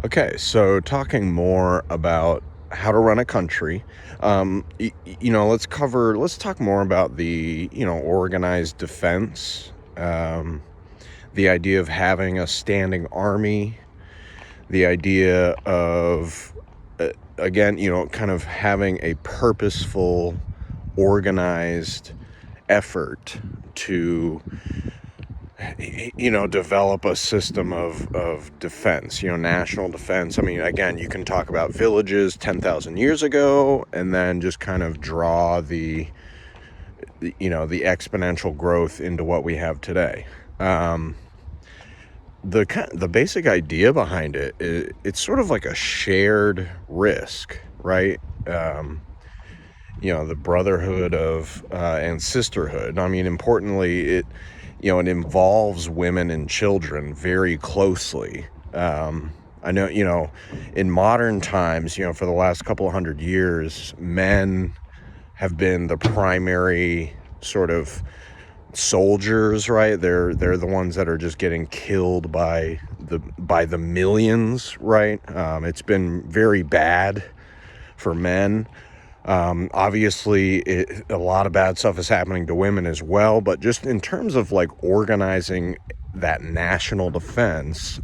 Okay, so talking more about how to run a country, let's talk more about organized defense, the idea of having a standing army, the idea of, again, kind of having a purposeful, organized effort to develop a system of defense, national defense. I mean, again, you can talk about villages 10,000 years ago and then just kind of draw the exponential growth into what we have today. The basic idea behind it's sort of like a shared risk, right? The brotherhood of and sisterhood. I mean, importantly, it involves women and children very closely. I know, in modern times, for the last couple of hundred years, men have been the primary sort of soldiers, right? They're the ones that are just getting killed by the millions, right? It's been very bad for men. Obviously, a lot of bad stuff is happening to women as well, but just in terms of like organizing that national defense,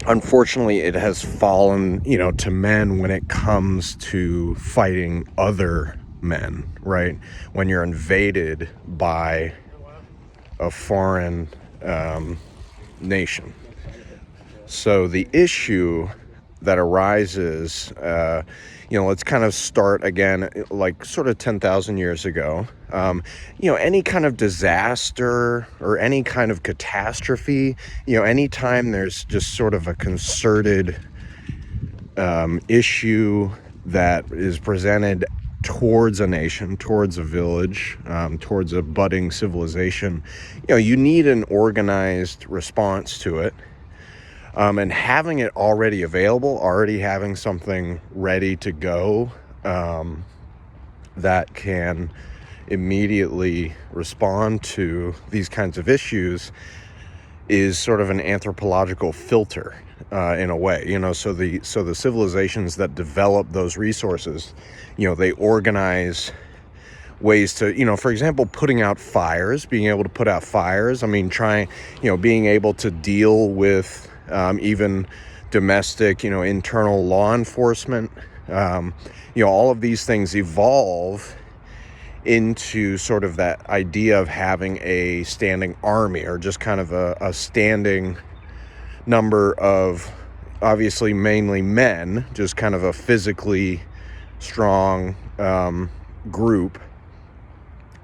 unfortunately, it has fallen, to men when it comes to fighting other men, right? When you're invaded by a foreign nation. So the issue that arises, let's kind of start again, like sort of 10,000 years ago. Any kind of disaster or any kind of catastrophe, anytime there's just sort of a concerted issue that is presented towards a nation, towards a village, towards a budding civilization, you need an organized response to it. And having it already available, already having something ready to go that can immediately respond to these kinds of issues is sort of an anthropological filter in a way, so the civilizations that develop those resources, they organize ways to, for example, putting out fires, being able to put out fires. I mean, being able to deal with even domestic, internal law enforcement. All of these things evolve into sort of that idea of having a standing army, or just kind of a standing number of, obviously mainly men, just kind of a physically strong group,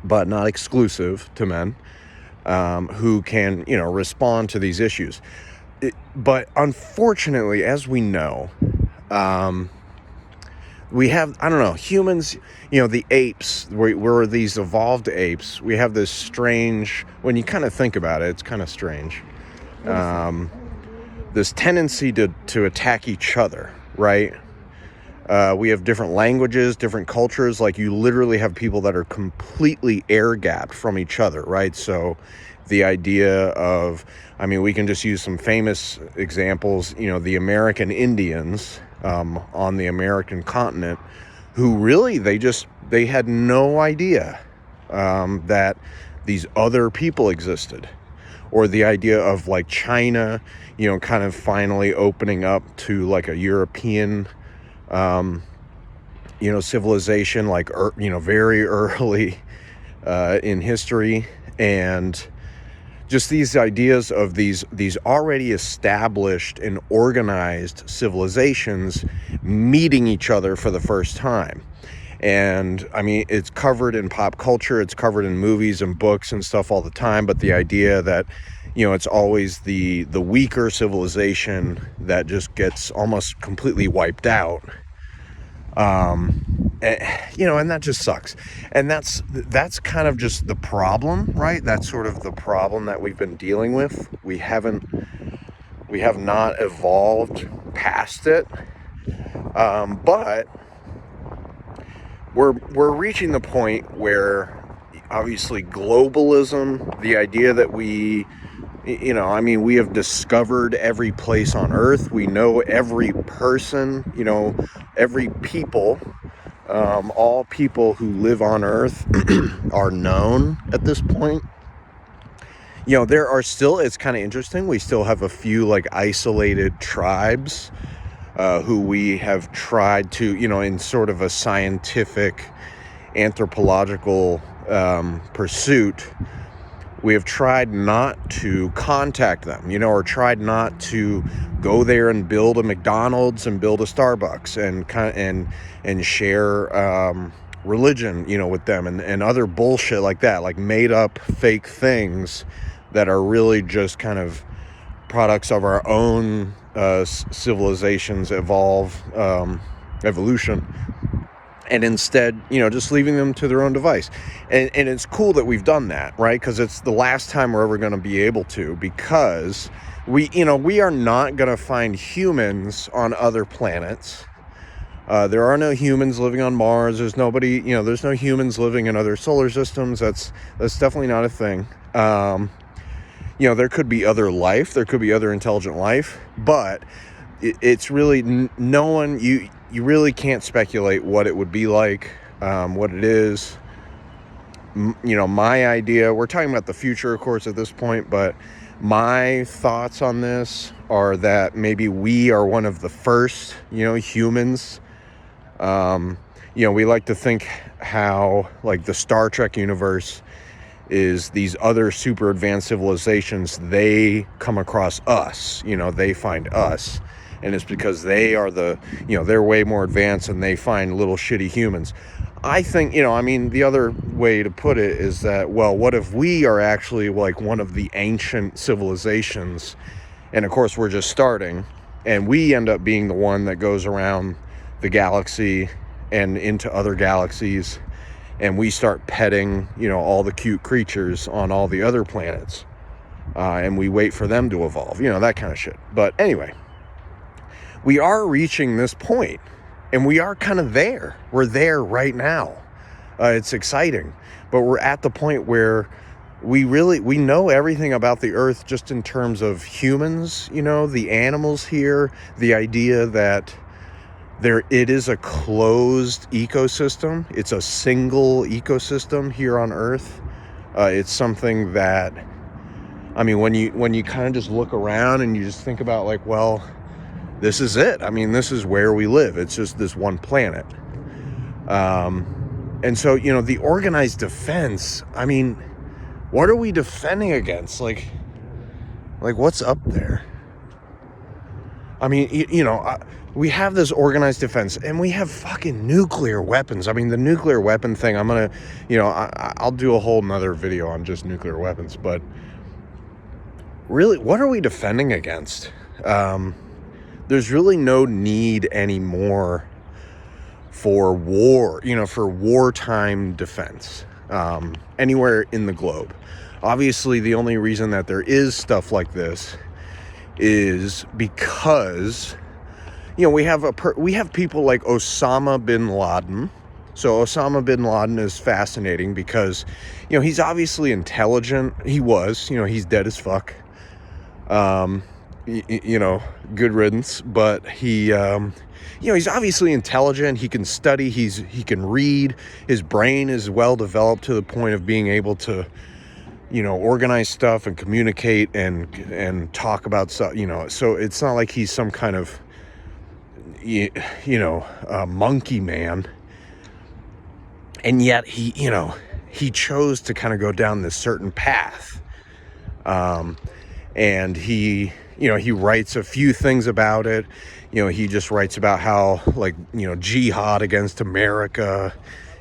but not exclusive to men, who can, respond to these issues. But unfortunately, as we know, we have, I don't know, humans, the apes, we're these evolved apes. We have this strange, when you kind of think about it, it's kind of strange, this tendency to attack each other, right? We have different languages, different cultures. Like, you literally have people that are completely air-gapped from each other, right? So the idea of, I mean, we can just use some famous examples, the American Indians on the American continent, who really, they had no idea that these other people existed. Or the idea of like China, kind of finally opening up to like a European civilization, like, very early in history. And just these ideas of these already established and organized civilizations meeting each other for the first time. And I mean, it's covered in pop culture, it's covered in movies and books and stuff all the time, but the idea that, it's always the weaker civilization that just gets almost completely wiped out. And that just sucks. And that's kind of just the problem, right? That's sort of the problem that we've been dealing with. We have not evolved past it. But we're reaching the point where, obviously, globalism, the idea that we, You know, I mean, we have discovered every place on Earth. We know every person, you know, every people. All people who live on Earth are known at this point. You know, there are still, it's kind of interesting, we still have a few like isolated tribes who we have tried to, you know, in sort of a scientific, anthropological pursuit, we have tried not to contact them, you know, or tried not to go there and build a McDonald's and build a Starbucks and share religion, you know, with them and other bullshit like that, like made up fake things that are really just kind of products of our own civilization's evolution. And instead, you know, just leaving them to their own device. And it's cool that we've done that, right? Because it's the last time we're ever going to be able to, because we are not going to find humans on other planets. There are no humans living on Mars. There's nobody, you know, there's no humans living in other solar systems. That's definitely not a thing. You know, there could be other life. There could be other intelligent life. But it's really no one, you really can't speculate what it would be like, what it is. You know, my idea, we're talking about the future, of course, at this point, but my thoughts on this are that maybe we are one of the first, you know, humans. You know, we like to think how, like, the Star Trek universe is these other super advanced civilizations, they come across us, you know, they find us. And it's because they are they're way more advanced and they find little shitty humans. I think, you know, I mean, the other way to put it is that, well, what if we are actually like one of the ancient civilizations? And of course, we're just starting. And we end up being the one that goes around the galaxy and into other galaxies. And we start petting, you know, all the cute creatures on all the other planets. And we wait for them to evolve, you know, that kind of shit. But anyway, we are reaching this point, and we are kind of there. We're there right now. It's exciting, but we're at the point where we know everything about the Earth just in terms of humans, you know, the animals here, the idea that it is a closed ecosystem. It's a single ecosystem here on Earth. It's something that, I mean, when you kind of just look around and you just think about like, well, this is it. I mean, this is where we live. It's just this one planet. And so, you know, the organized defense, I mean, what are we defending against? Like what's up there? I mean, you know, we have this organized defense and we have fucking nuclear weapons. I mean, the nuclear weapon thing, I'm going to, you know, I'll do a whole nother video on just nuclear weapons, but really, what are we defending against? There's really no need anymore for war, you know, for wartime defense anywhere in the globe. Obviously, the only reason that there is stuff like this is because, you know, we have people like Osama bin Laden. So Osama bin Laden is fascinating because, you know, he's obviously intelligent. He was, you know, he's dead as fuck. You know, good riddance, but he, you know, he's obviously intelligent. He can study, he can read. His brain is well developed to the point of being able to, you know, organize stuff and communicate and talk about stuff, you know. So it's not like he's some kind of, you know, monkey man. And yet he, you know, he chose to kind of go down this certain path. And he, you know, he writes a few things about it. You know, he just writes about how, like, you know, jihad against America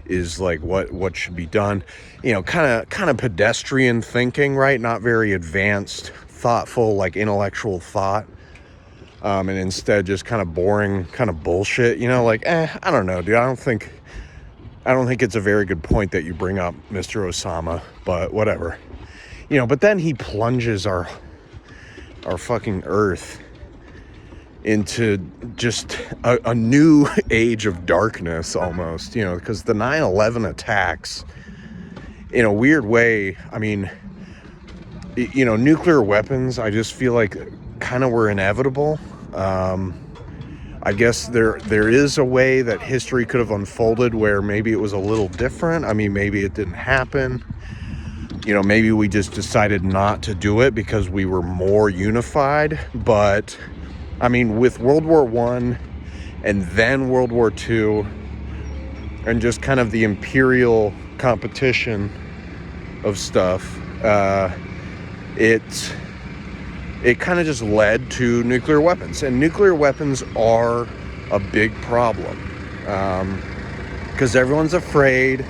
is like what should be done. You know, kind of pedestrian thinking, right? Not very advanced, thoughtful, like intellectual thought. And instead just kind of boring, kind of bullshit. You know, like, I don't know, dude. I don't think it's a very good point that you bring up, Mr. Osama, but whatever. You know, but then he plunges our fucking Earth into just a new age of darkness almost, you know, because the 9/11 attacks, in a weird way, I mean, nuclear weapons, I just feel like kind of were inevitable. I guess there is a way that history could have unfolded where maybe it was a little different. I mean, maybe it didn't happen. Maybe we just decided not to do it because we were more unified. But, I mean, with World War I and then World War II and just kind of the imperial competition of stuff, it kind of just led to nuclear weapons. And nuclear weapons are a big problem because everyone's afraid.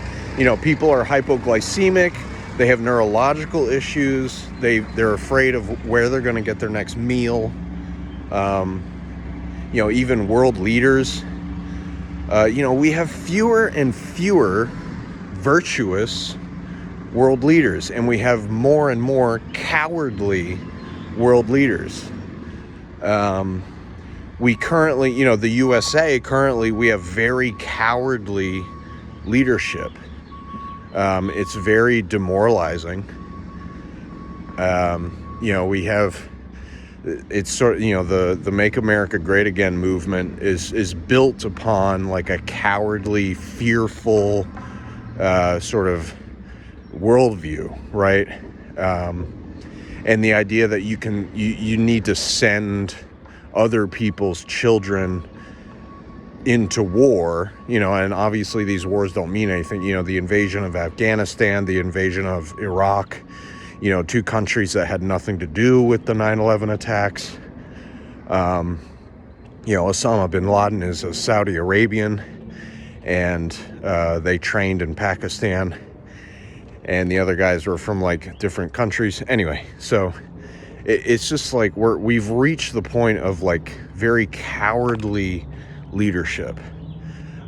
People are hypoglycemic. They have neurological issues. They're afraid of where they're going to get their next meal. Even world leaders. We have fewer and fewer virtuous world leaders, and we have more and more cowardly world leaders. We currently, the USA currently, we have very cowardly leadership. It's very demoralizing. We have, it's sort of, the Make America Great Again movement is built upon like a cowardly, fearful sort of worldview, right? And the idea that you need to send other people's children into war, and obviously these wars don't mean anything. The invasion of Afghanistan, the invasion of Iraq, two countries that had nothing to do with the 9/11 attacks. Osama bin Laden is a Saudi Arabian, and they trained in Pakistan, and the other guys were from like different countries. Anyway, so it's just like we've reached the point of like very cowardly leadership,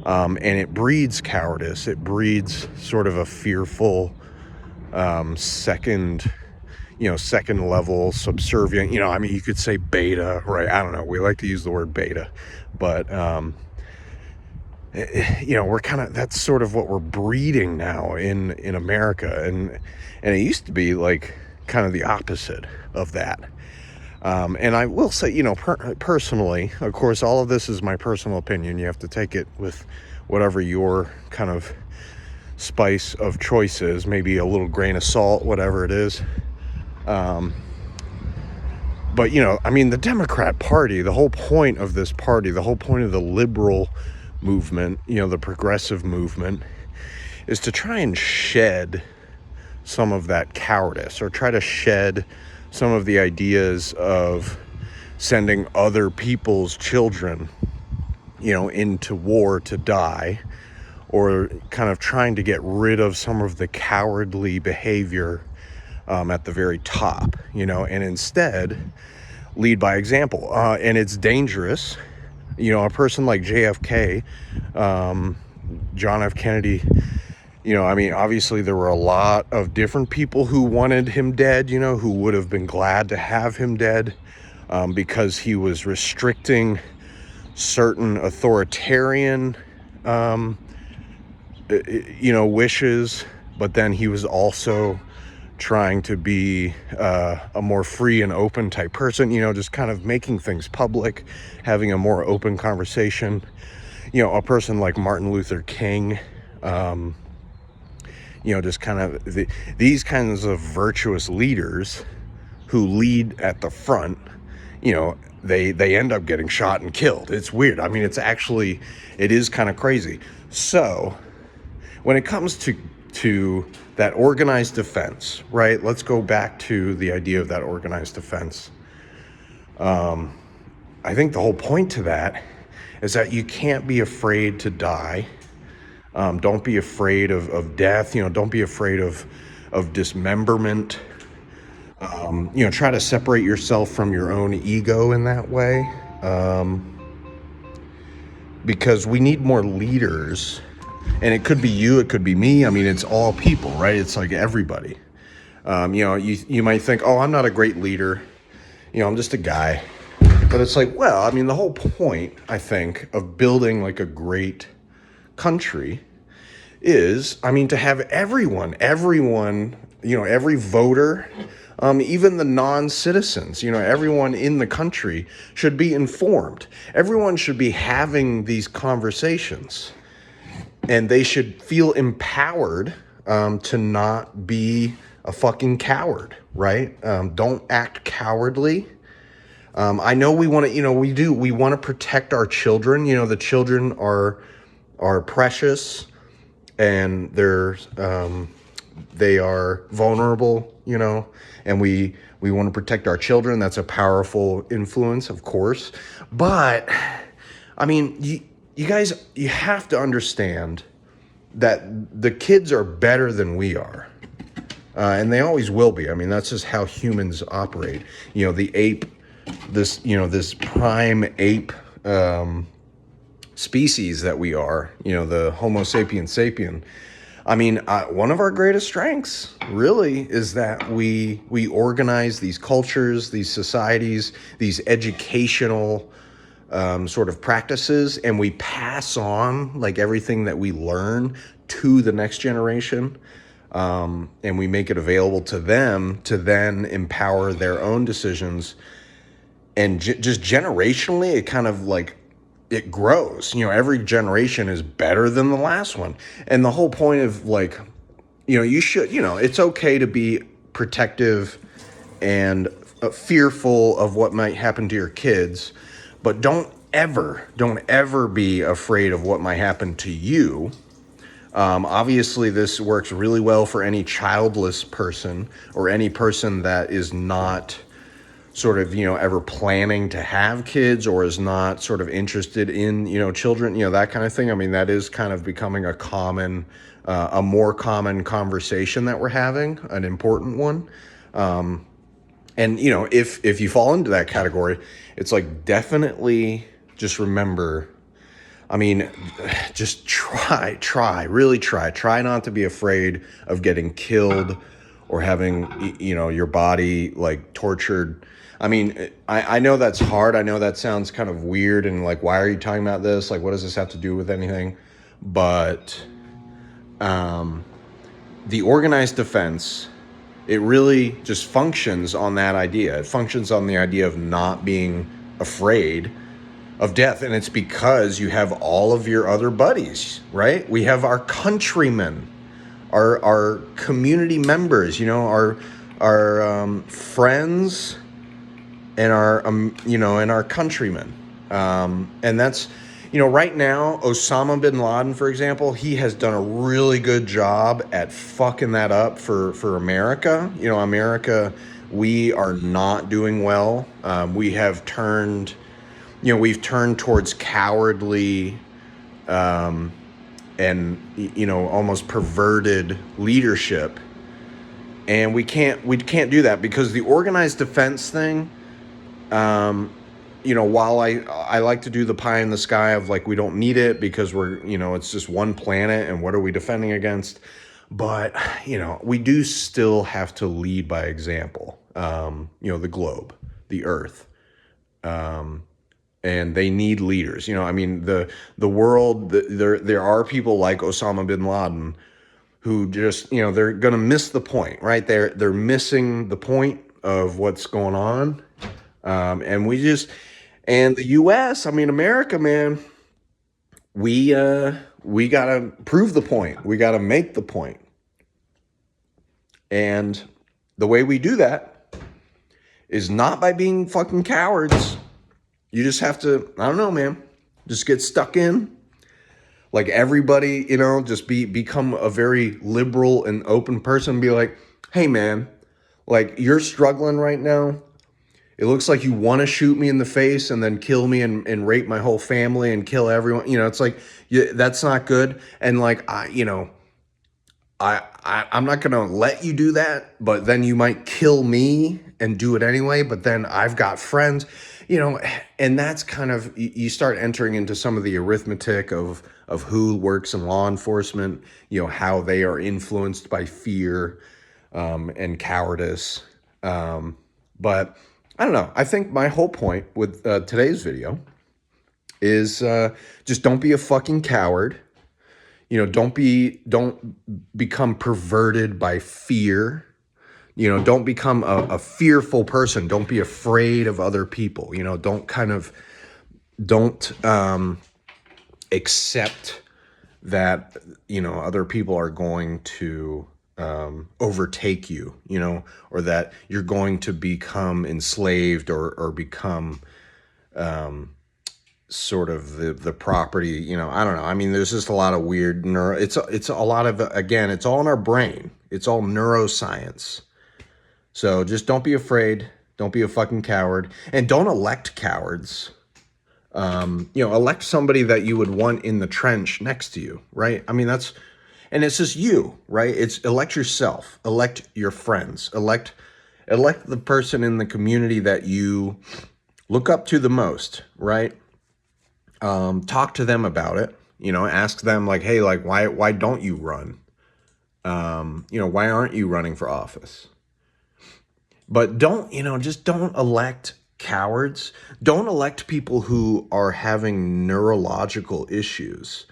and it breeds cowardice. It breeds sort of a fearful second level subservient. You could say beta, right? I don't know. We like to use the word beta, but we're kind of, that's sort of what we're breeding now in America, and it used to be like kind of the opposite of that. And I will say, personally, of course, all of this is my personal opinion. You have to take it with whatever your kind of spice of choice is, maybe a little grain of salt, whatever it is. But, the Democrat Party, the whole point of this party, the whole point of the liberal movement, the progressive movement, is to try and shed some of that cowardice, or try to shed some of the ideas of sending other people's children, into war to die, or kind of trying to get rid of some of the cowardly behavior at the very top, and instead lead by example. And it's dangerous. A person like JFK, John F. Kennedy, obviously there were a lot of different people who wanted him dead, who would have been glad to have him dead, because he was restricting certain authoritarian, wishes, but then he was also trying to be a more free and open type person, just kind of making things public, having a more open conversation. A person like Martin Luther King, just kind of these kinds of virtuous leaders who lead at the front, they end up getting shot and killed. It's weird. It is kind of crazy. So when it comes to that organized defense, right? Let's go back to the idea of that organized defense. I think the whole point to that is that you can't be afraid to die. Don't be afraid of death. Don't be afraid of dismemberment. Try to separate yourself from your own ego in that way. Because we need more leaders. And it could be you, it could be me. It's all people, right? It's like everybody. You might think, oh, I'm not a great leader. I'm just a guy. But it's like, well, the whole point, I think, of building like a great country is, to have everyone, every voter, Even the non-citizens, everyone in the country should be informed. Everyone should be having these conversations, and they should feel empowered to not be a fucking coward, right? Don't act cowardly. I know we want to, we want to protect our children. The children are precious, and they are vulnerable, and we want to protect our children. That's a powerful influence, of course. But I mean, you guys, you have to understand that the kids are better than we are. And they always will be. I mean, that's just how humans operate. The ape, this prime ape species that we are, the Homo sapiens sapien. I mean, one of our greatest strengths really is that we organize these cultures, these societies, these educational sort of practices, and we pass on like everything that we learn to the next generation. And we make it available to them to then empower their own decisions. And just generationally, it kind of like, it grows. Every generation is better than the last one. And the whole point of like, you should, it's okay to be protective and fearful of what might happen to your kids, but don't ever be afraid of what might happen to you. Obviously, this works really well for any childless person or any person that is not sort of, ever planning to have kids or is not sort of interested in, children, that kind of thing. I mean, that is kind of becoming a more common conversation that we're having, an important one. And, if you fall into that category, it's like, definitely just remember, I mean, just really try not to be afraid of getting killed or having, your body like tortured. I mean, I know that's hard. I know that sounds kind of weird and like, why are you talking about this? Like, what does this have to do with anything? But the organized defense, it really just functions on that idea. It functions on the idea of not being afraid of death. And it's because you have all of your other buddies, right? We have our countrymen, our community members, our friends, and our countrymen. And that's, right now, Osama bin Laden, for example, he has done a really good job at fucking that up for America. America, we are not doing well. We've turned towards cowardly, and, almost perverted leadership. And we can't do that because the organized defense thing, while I like to do the pie in the sky of like, we don't need it because we're, it's just one planet and what are we defending against? But, we do still have to lead by example, the globe, the earth, and they need leaders. The world, there are people like Osama bin Laden who just, they're going to miss the point, right? They're missing the point of what's going on. And the U.S., America, man, we got to prove the point. We got to make the point. And the way we do that is not by being fucking cowards. You just have to, I don't know, man, just get stuck in. Like everybody, just become a very liberal and open person. Be like, hey, man, like you're struggling right now. It looks like you want to shoot me in the face and then kill me and rape my whole family and kill everyone. It's like, that's not good. And like, I'm not going to let you do that, but then you might kill me and do it anyway. But then I've got friends, and that's kind of, you start entering into some of the arithmetic of who works in law enforcement, how they are influenced by fear, and cowardice. But I don't know. I think my whole point with today's video is just don't be a fucking coward. Don't become perverted by fear. Don't become a fearful person. Don't be afraid of other people. Don't accept that, other people are going to overtake you, or that you're going to become enslaved, or become sort of the property. I don't know. I mean, there's just a lot of weird it's a lot of, again, it's all in our brain. It's all neuroscience. So just don't be afraid. Don't be a fucking coward, and don't elect cowards. Elect somebody that you would want in the trench next to you, right? I mean, and it's just you, right? It's elect yourself, elect your friends, elect the person in the community that you look up to the most, right? Talk to them about it. Ask them, like, hey, like, why don't you run? Why aren't you running for office? But just don't elect cowards. Don't elect people who are having neurological issues.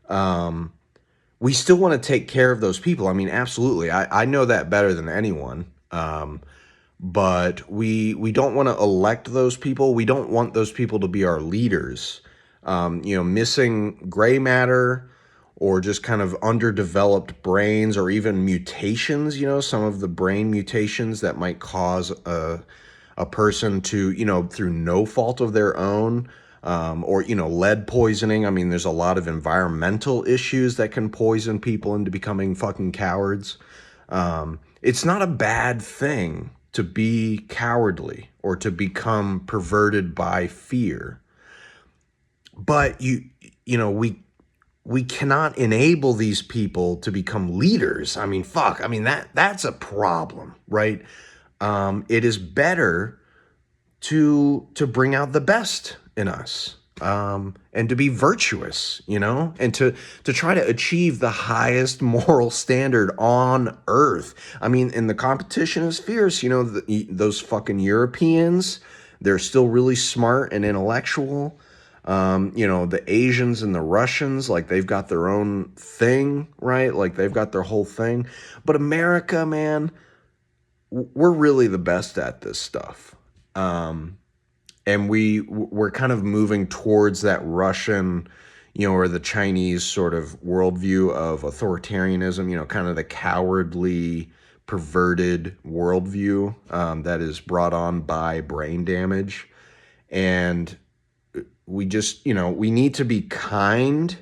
We still want to take care of those people. I mean, absolutely. I know that better than anyone. But we don't want to elect those people. We don't want those people to be our leaders. Missing gray matter, or just kind of underdeveloped brains, or even mutations, some of the brain mutations that might cause a person to, through no fault of their own, or, lead poisoning. I mean, there's a lot of environmental issues that can poison people into becoming fucking cowards. It's not a bad thing to be cowardly or to become perverted by fear. But we cannot enable these people to become leaders. I mean, fuck. I mean, that's a problem, right? It is better to bring out the best in us, and to be virtuous, and to try to achieve the highest moral standard on earth. I mean, and the competition is fierce. Those fucking Europeans, they're still really smart and intellectual. The Asians and the Russians, like, they've got their own thing, right? Like, they've got their whole thing. But America, man, we're really the best at this stuff. And we're kind of moving towards that Russian, or the Chinese sort of worldview of authoritarianism, kind of the cowardly, perverted worldview that is brought on by brain damage. And we just, we need to be kind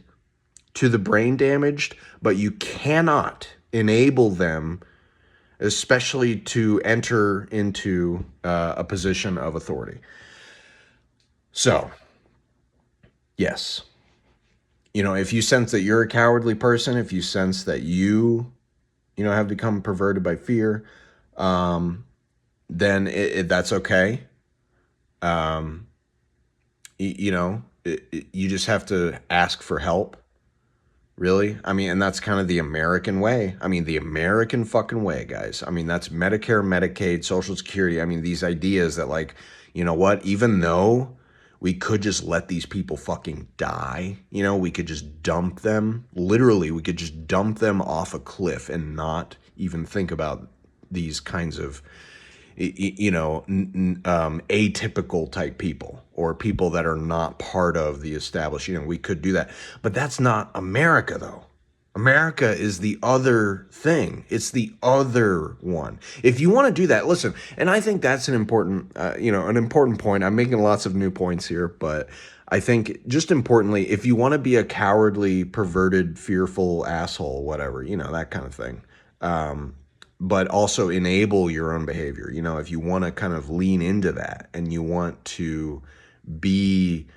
to the brain damaged, but you cannot enable them, especially to enter into a position of authority. So, yes, if you sense that you're a cowardly person, if you sense that you have become perverted by fear, then that's okay. You just have to ask for help, really. I mean, and that's kind of the American way. I mean, the American fucking way, guys. I mean, that's Medicare, Medicaid, Social Security. I mean, these ideas that, like, you know what, even though we could just let these people fucking die, we could just dump them. Literally, we could just dump them off a cliff and not even think about these kinds of, atypical type people, or people that are not part of the established. We could do that. But that's not America, though. America is the other thing. It's the other one. If you want to do that, listen, and I think that's an important point. I'm making lots of new points here, but I think just importantly, if you want to be a cowardly, perverted, fearful asshole, whatever, that kind of thing, but also enable your own behavior. If you want to kind of lean into that, and you want to be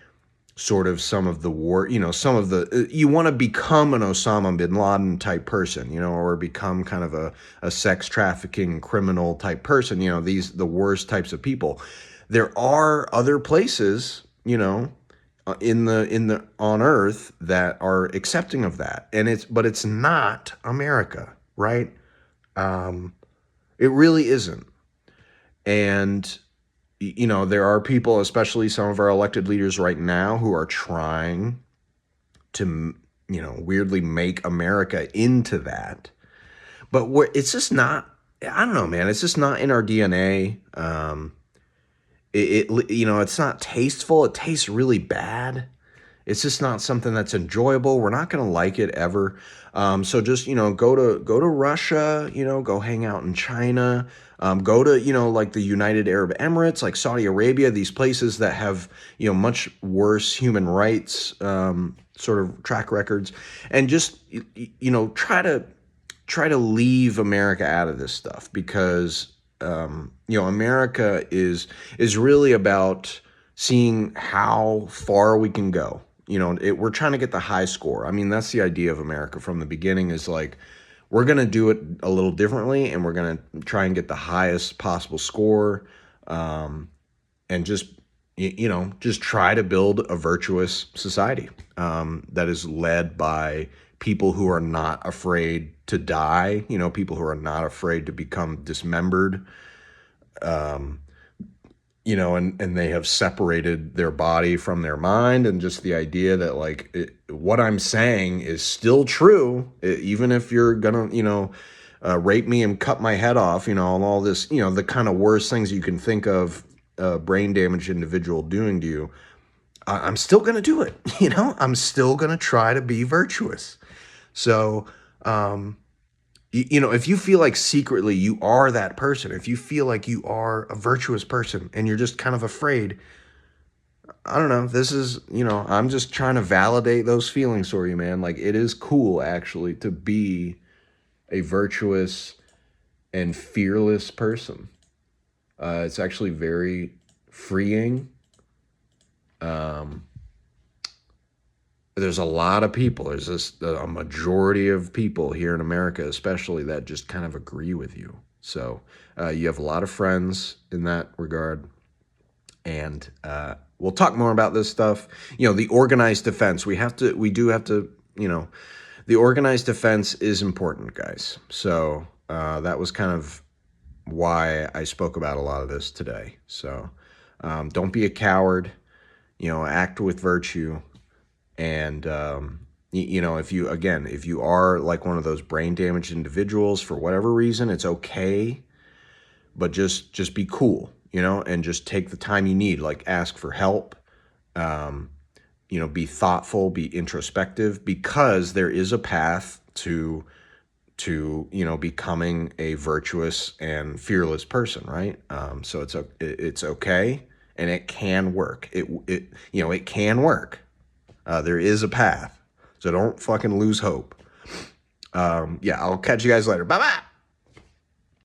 sort of some of the war, you want to become an Osama bin Laden type person, or become kind of a sex trafficking criminal type person, the worst types of people. There are other places, in the on earth that are accepting of that. But it's not America, right? It really isn't. And there are people, especially some of our elected leaders right now, who are trying to, weirdly make America into that. But it's just not I don't know, man. It's just not in our DNA. It's not tasteful. It tastes really bad. It's just not something that's enjoyable. We're not going to like it ever. So just, go to Russia, go hang out in China, go to, like the United Arab Emirates, like Saudi Arabia, these places that have, much worse human rights, sort of track records, and just, try to leave America out of this stuff, because America is really about seeing how far we can go. We're trying to get the high score. I mean, that's the idea of America from the beginning, is like, we're going to do it a little differently, and we're going to try and get the highest possible score, and just try to build a virtuous society, that is led by people who are not afraid to die, people who are not afraid to become dismembered, and they have separated their body from their mind, and just the idea that, like, what I'm saying is still true, even if you're gonna, rape me and cut my head off, and all this, the kind of worst things you can think of a brain damaged individual doing to you. I'm still gonna do it. I'm still gonna try to be virtuous. So, if you feel like secretly you are that person, if you feel like you are a virtuous person and you're just kind of afraid, I don't know. This is, I'm just trying to validate those feelings for you, man. Like, it is cool, actually, to be a virtuous and fearless person. It's actually very freeing. There's a lot of people. There's a majority of people here in America, especially, that just kind of agree with you. So you have a lot of friends in that regard. And we'll talk more about this stuff. The organized defense. We do have to, the organized defense is important, guys. So that was kind of why I spoke about a lot of this today. So don't be a coward, act with virtue. And, if you are like one of those brain damaged individuals for whatever reason, it's okay, but just be cool, and just take the time you need, like ask for help, be thoughtful, be introspective, because there is a path to becoming a virtuous and fearless person, right? So it's okay, and it can work. It can work. There is a path. So don't fucking lose hope. I'll catch you guys later. Bye-bye.